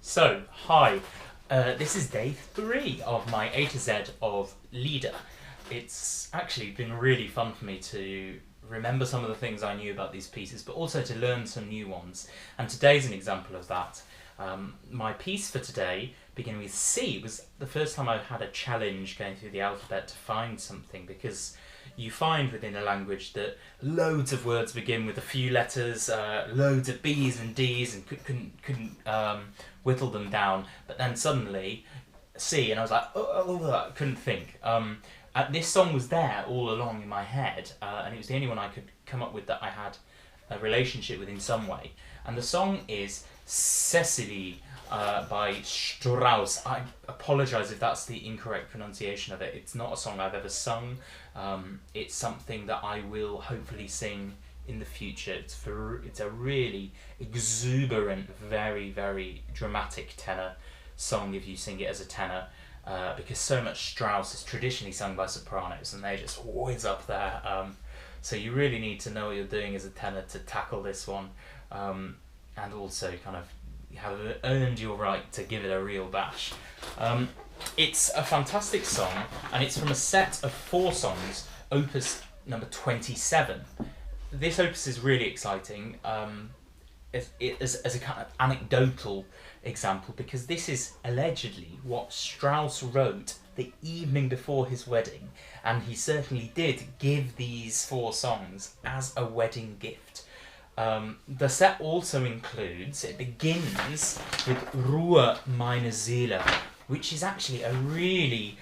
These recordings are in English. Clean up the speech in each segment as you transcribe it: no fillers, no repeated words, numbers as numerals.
So, hi, this is day 3 of my A to Z of Leader. It's actually been really fun for me to remember some of the things I knew about these pieces, but also to learn some new ones. And today's an example of that. My piece for today, beginning with C, was the first time I've had a challenge going through the alphabet to find something, because you find within a language that loads of words begin with a few letters, loads of B's and D's, and couldn't whittle them down. But then suddenly, C, and I was like, I couldn't think. This song was there all along in my head, and it was the only one I could come up with that I had a relationship with in some way. And the song is Cäcilie by Strauss. I apologise if that's the incorrect pronunciation of it. It's not a song I've ever sung. It's something that I will hopefully sing in the future. It's a really exuberant, very, very dramatic tenor song if you sing it as a tenor, because so much Strauss is traditionally sung by sopranos and they're just always up there. So you really need to know what you're doing as a tenor to tackle this one, and also kind of have earned your right to give it a real bash. It's a fantastic song, and it's from a set of 4 songs, opus number 27. This opus is really exciting as a kind of anecdotal example, because this is allegedly what Strauss wrote the evening before his wedding, and he certainly did give these 4 songs as a wedding gift. The set also includes, it begins with Ruhe meine Seele, which is actually a really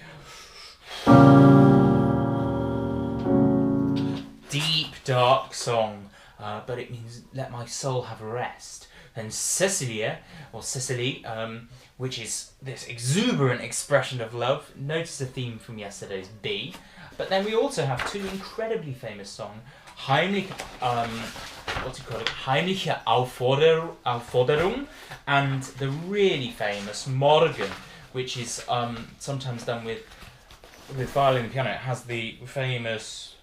deep, dark song, but it means let my soul have rest. Then Cäcilie, or Cäcilie, which is this exuberant expression of love. Notice the theme from yesterday's B. But then we also have 2 incredibly famous songs, Heimliche Aufforderung, and the really famous Morgen, which is sometimes done with violin and piano. It has the famous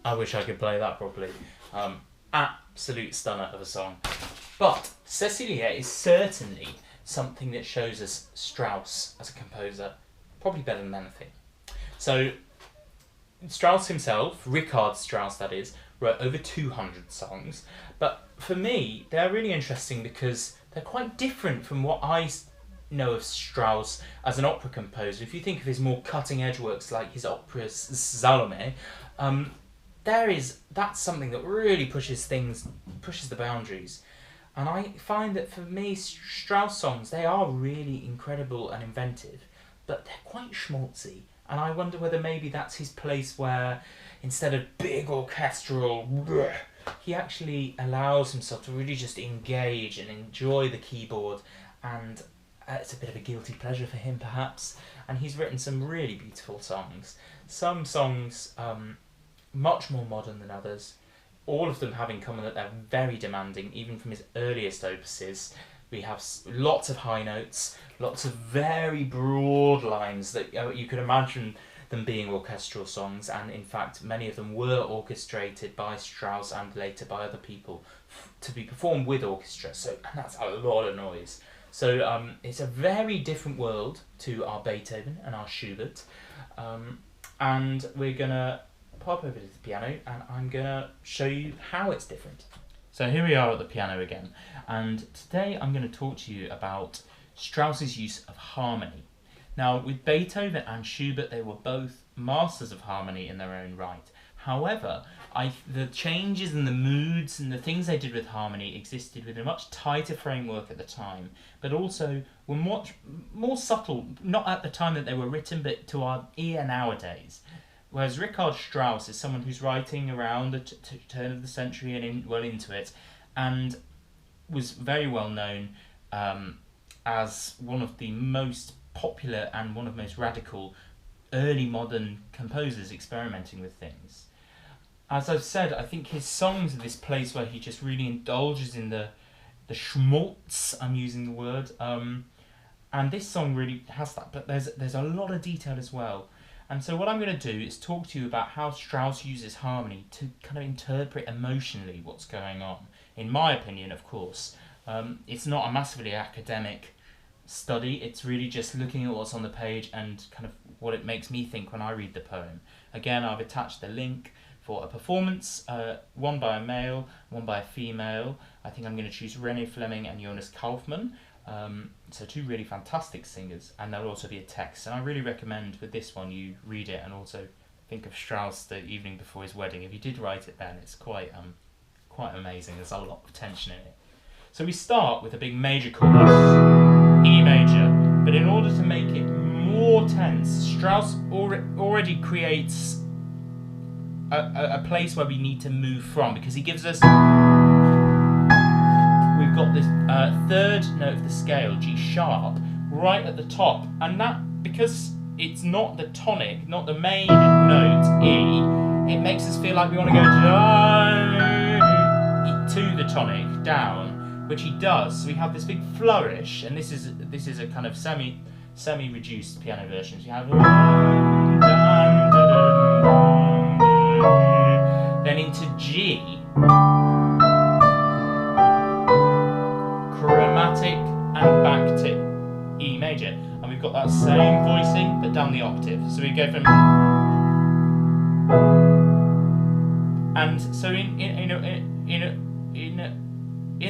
I wish I could play that properly. Absolute stunner of a song. But Cäcilie is certainly something that shows us Strauss as a composer probably better than anything. So Strauss himself, Richard Strauss that is, wrote over 200 songs, but for me they're really interesting because they're quite different from what I know of Strauss as an opera composer. If you think of his more cutting edge works like his opera Salome, that's something that really pushes the boundaries. And I find that for me, Strauss songs, they are really incredible and inventive, but they're quite schmaltzy. And I wonder whether maybe that's his place where, instead of big orchestral, he actually allows himself to really just engage and enjoy the keyboard. And it's a bit of a guilty pleasure for him, perhaps. And he's written some really beautiful songs. Some songs much more modern than others, all of them have in common that they're very demanding. Even from his earliest opuses, we have lots of high notes, lots of very broad lines that you could imagine them being orchestral songs, and in fact many of them were orchestrated by Strauss and later by other people to be performed with orchestra, and that's a lot of noise. So it's a very different world to our Beethoven and our Schubert, and we're gonna pop over to the piano and I'm gonna show you how it's different. So here we are at the piano again, and today I'm going to talk to you about Strauss's use of harmony. Now, with Beethoven and Schubert, they were both masters of harmony in their own right. However, the changes and the moods and the things they did with harmony existed within a much tighter framework at the time, but also were much more subtle, not at the time that they were written, but to our ear nowadays. Whereas Richard Strauss is someone who's writing around the turn of the century and well into it, and was very well known as one of the most popular and one of the most radical early modern composers experimenting with things. As I've said, I think his songs are this place where he just really indulges in the the schmaltz. I'm using the word. And this song really has that, but there's a lot of detail as well. And so what I'm going to do is talk to you about how Strauss uses harmony to kind of interpret emotionally what's going on. In my opinion, of course, it's not a massively academic study. It's really just looking at what's on the page and kind of what it makes me think when I read the poem. Again, I've attached the link for a performance, one by a male, one by a female. I think I'm going to choose René Fleming and Jonas Kaufmann. So two really fantastic singers, and there'll also be a text. And I really recommend with this one you read it and also think of Strauss the evening before his wedding. If you did write it then, it's quite amazing. There's a lot of tension in it. So we start with a big major chorus, E major, but in order to make it more tense, Strauss already creates a place where we need to move from, because he gives us, we've got this third note of the scale, G sharp, right at the top, and that, because it's not the tonic, not the main note, E, it makes us feel like we want to go down to the tonic, down, which he does. So we have this big flourish, and this is a kind of semi-reduced piano version. So you have then into G, chromatic, and back to E major, and we've got that same voicing but down the octave. So we go from, and so in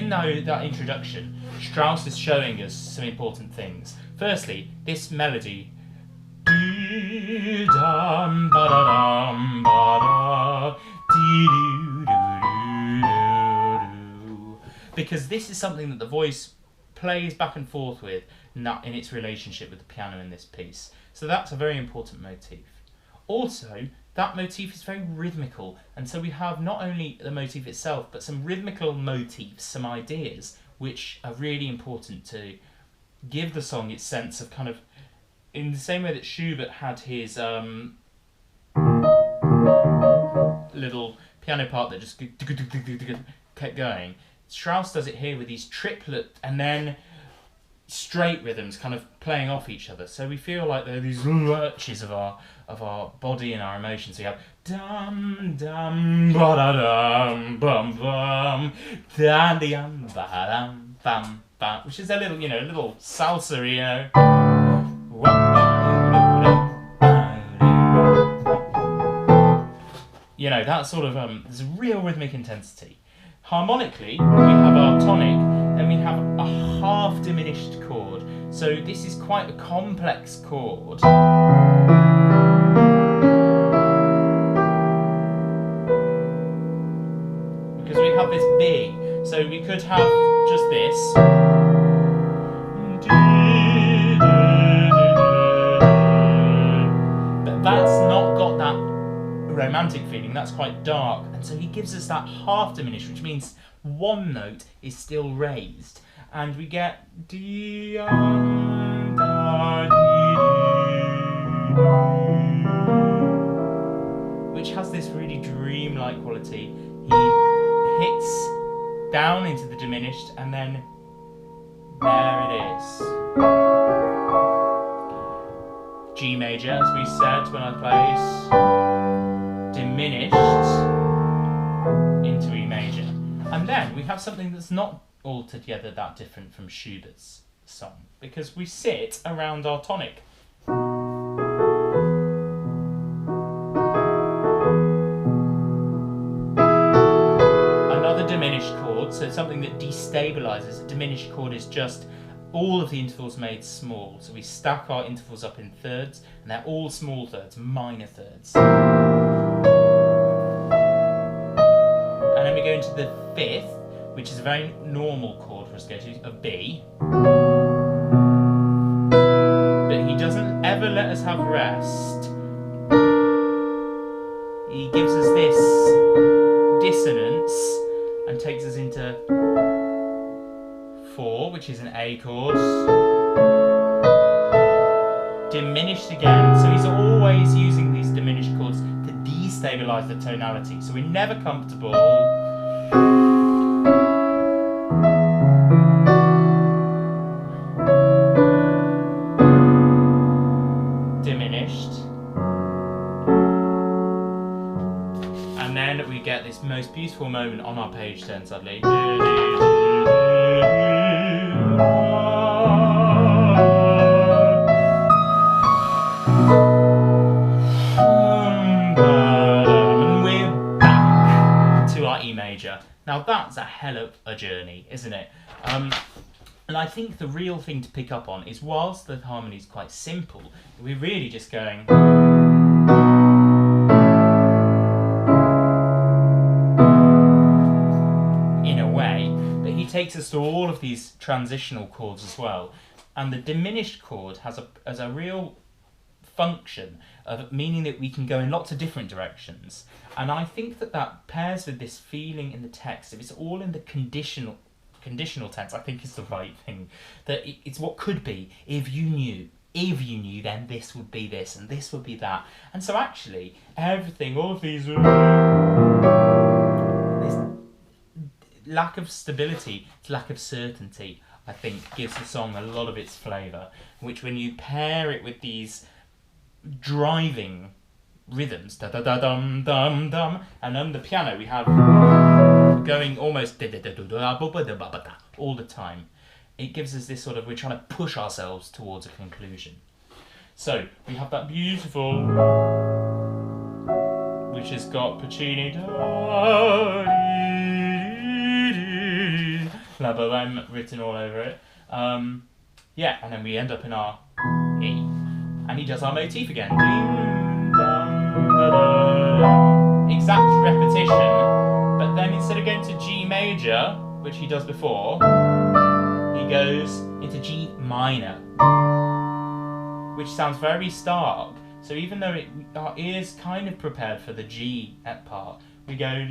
that introduction, Strauss is showing us some important things. Firstly, this melody, because this is something that the voice plays back and forth with in its relationship with the piano in this piece. So that's a very important motif. Also, that motif is very rhythmical, and so we have not only the motif itself, but some rhythmical motifs, some ideas, which are really important to give the song its sense of kind of, in the same way that Schubert had his little piano part that just kept going, Strauss does it here with these triplet and then straight rhythms kind of playing off each other. So we feel like there are these lurches of our body and our emotions. So you have dum dum ba da dum bum bum da dum ba dum bum bum, which is a little, a little salsa, that sort of there's a real rhythmic intensity. Harmonically, we have our tonic, and we have a half diminished chord. So this is quite a complex chord. Because we have this big, so we could have just this. But that's not got that romantic feeling, that's quite dark, and so he gives us that half diminished, which means one note is still raised, and we get which has this really dreamlike quality. He hits down into the diminished, and then there it is. G major, as we said when I played, diminished into E major. And then we have something that's not altogether that different from Schubert's song, because we sit around our tonic. Another diminished chord, so something that destabilizes. A diminished chord is just all of the intervals made small. So we stack our intervals up in thirds, and they're all small thirds, minor thirds. And then we go into the fifth, which is a very normal chord for us to go to, a B. But he doesn't ever let us have rest. He gives us this dissonance and takes us into 4, which is an A chord. Diminished again, so he's always using these diminished chords to destabilize the tonality, so we're never comfortable. beautiful moment on our page turn suddenly. And we're back to our E major. Now that's a hell of a journey, isn't it? And I think the real thing to pick up on is, whilst the harmony is quite simple, we're really just going in a way, but he takes us to all of these transitional chords as well. And the diminished chord has a real function of meaning that we can go in lots of different directions. And I think that pairs with this feeling in the text. If it's all in the conditional tense, I think is the right thing. That it's what could be. If you knew, then this would be this, and this would be that. And so actually, everything, all of these, this lack of stability, lack of certainty, I think gives the song a lot of its flavour, which when you pair it with these driving rhythms, da-da-da-dum-dum-dum, and on the piano we have going almost all the time. It gives us this sort of, we're trying to push ourselves towards a conclusion. So we have that beautiful, which has got Puccini, La Bohème written all over it. Yeah, and then we end up in our E, and he does our motif again. Ding, dum, da, da. Exact repetition. But then instead of going to G major, which he does before, he goes into G minor, which sounds very stark. So even though our ears kind of prepared for the G part, we go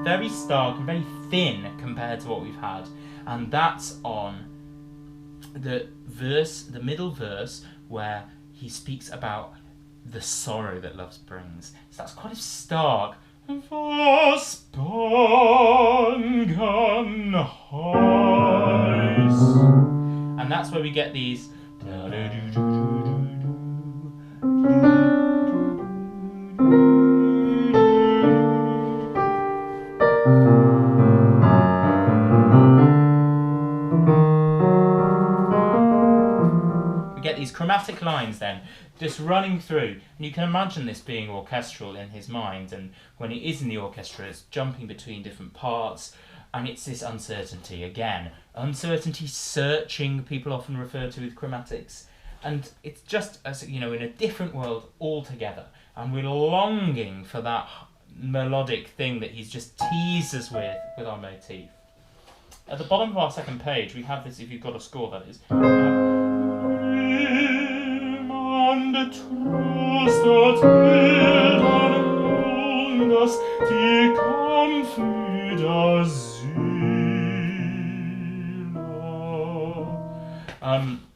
very stark and very thin compared to what we've had. And that's on the middle verse, where he speaks about the sorrow that love brings. So that's quite a stark. And that's where we get these. We get these chromatic lines then, just running through, and you can imagine this being orchestral in his mind, and when it is in the orchestra it's jumping between different parts, and it's this uncertainty again. Uncertainty, searching, people often refer to with chromatics, and it's just, as in a different world altogether, and we're longing for that melodic thing that he's just teased us with our motif. At the bottom of our second page we have this, if you've got a score that is, and trust that Bildern das die Konfider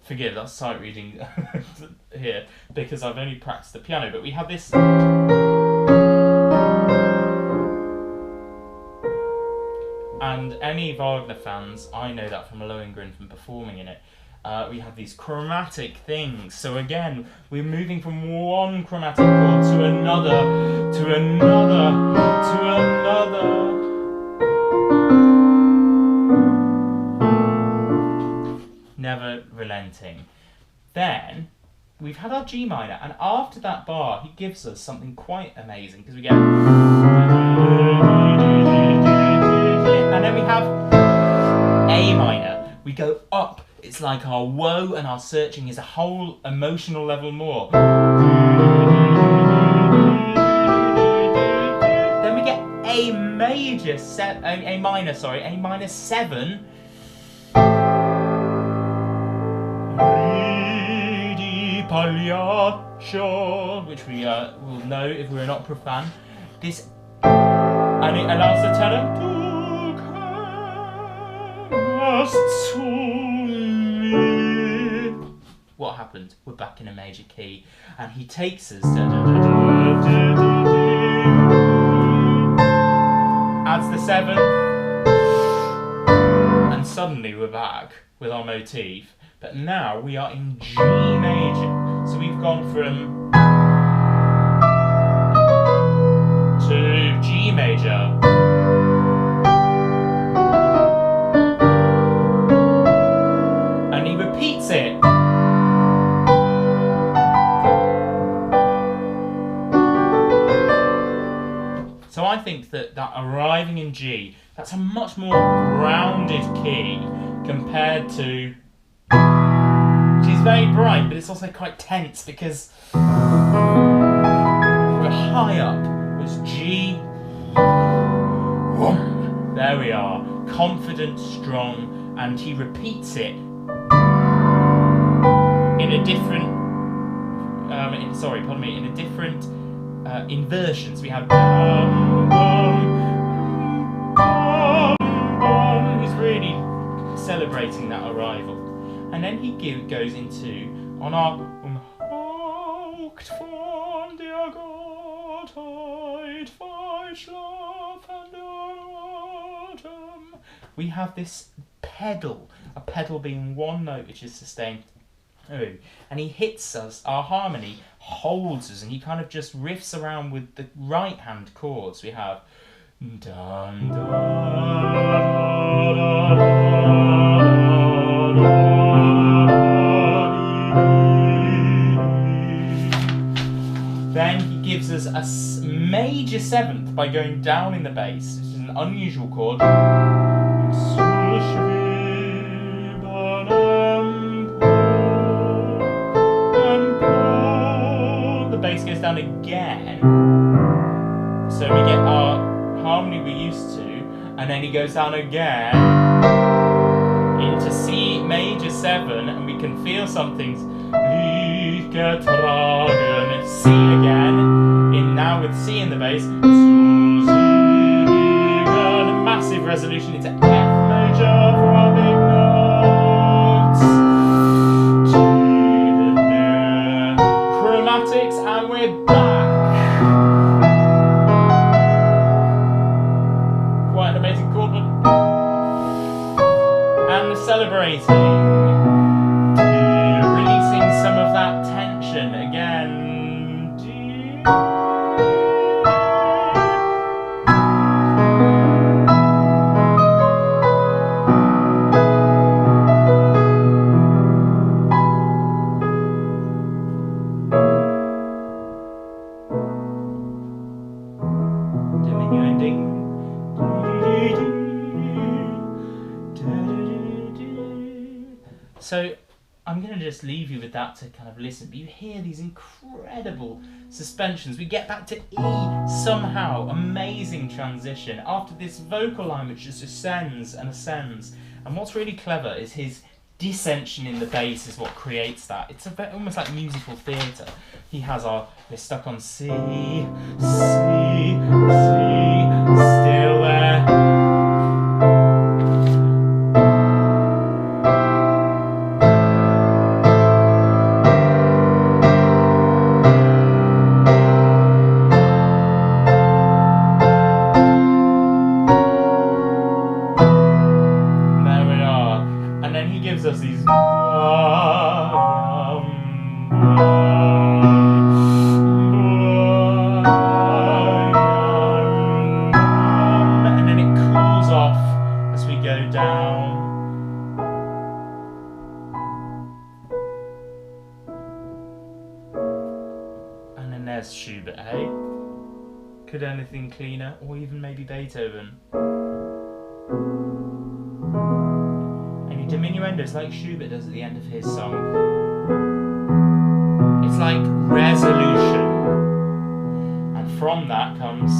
forgive, that's sight reading here, because I've only practiced the piano, but we have this. And any Wagner fans, I know that from Lohengrin, from performing in it, we have these chromatic things. So again, we're moving from one chromatic chord to another, to another, to another. Never relenting. Then we've had our G minor, and after that bar he gives us something quite amazing, because we get, and then we have A minor. We go up. It's like our woe and our searching is a whole emotional level more. Then we get A major, A minor 7. Which we will know if we're not profane. This, and it allows the tenor to. What happened? We're back in a major key, and he takes us, adds the 7, and suddenly we're back with our motif. But now we are in G major, so we've gone from So I think that arriving in G, that's a much more grounded key compared to... She's very bright, but it's also quite tense because we're high up. Was G. There we are. Confident, strong, and he repeats it in a different... in a different inversions. We have dum, bum, bum, bum. He's really celebrating that arrival. And then he goes into, on our Haucht von der Gottheit verschlafen der Atem. We have this pedal, a pedal being one note which is sustained. And he hits us, our harmony holds us, and he kind of just riffs around with the right hand chords. We have dun, dun, dun, dun. Then he gives us a major seventh by going down in the bass, which is an unusual chord. Bass goes down again, so we get our harmony we're used to, and then he goes down again into C major 7, and we can feel something's getragen, C again, in now with C in the bass, massive resolution into F major for our big notes. And we're back. Quite an amazing chord, but and celebrating, releasing some of that tension again. So I'm going to just leave you with that to kind of listen, but you hear these incredible suspensions. We get back to E somehow, amazing transition, after this vocal line which just ascends and ascends. And what's really clever is his dissension in the bass is what creates that. It's a bit, almost like musical theatre. He has we're stuck on C, C, C, still there. Us these and then it cools off as we go down. And then there's Schubert, hey? Could anything cleaner, or even maybe Beethoven? Diminuendos like Schubert does at the end of his song. It's like resolution, and from that comes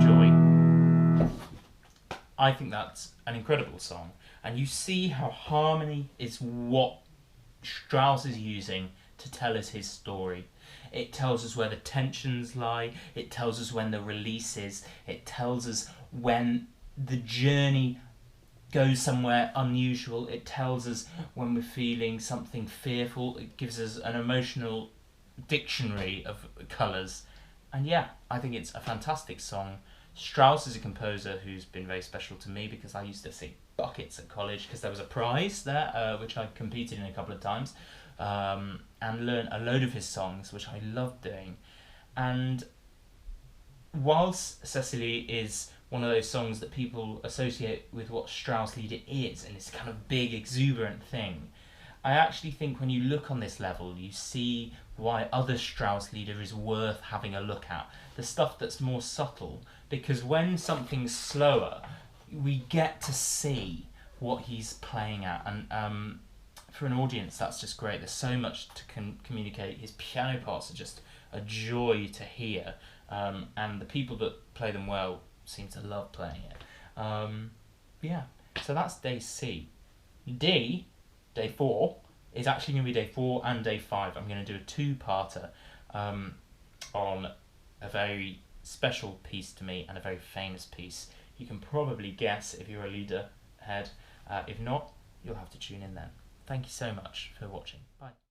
joy. I think that's an incredible song, and you see how harmony is what Strauss is using to tell us his story. It tells us where the tensions lie, it tells us when the release is, it tells us when the journey goes somewhere unusual, it tells us when we're feeling something fearful, it gives us an emotional dictionary of colours. And yeah, I think it's a fantastic song. Strauss is a composer who's been very special to me because I used to sing buckets at college because there was a prize there, which I competed in a couple of times. And learn a load of his songs, which I loved doing. And whilst Cäcilie is one of those songs that people associate with what Strauss Lieder is, and it's kind of big, exuberant thing, I actually think when you look on this level, you see why other Strauss Lieder is worth having a look at. The stuff that's more subtle, because when something's slower, we get to see what he's playing at, and for an audience, that's just great. There's so much to communicate. His piano parts are just a joy to hear, and the people that play them well seem to love playing it. Yeah, so that's day C. D, day 4, is actually going to be day 4 and day 5. I'm going to do a two-parter on a very special piece to me and a very famous piece. You can probably guess if you're a leader head. If not, you'll have to tune in then. Thank you so much for watching. Bye.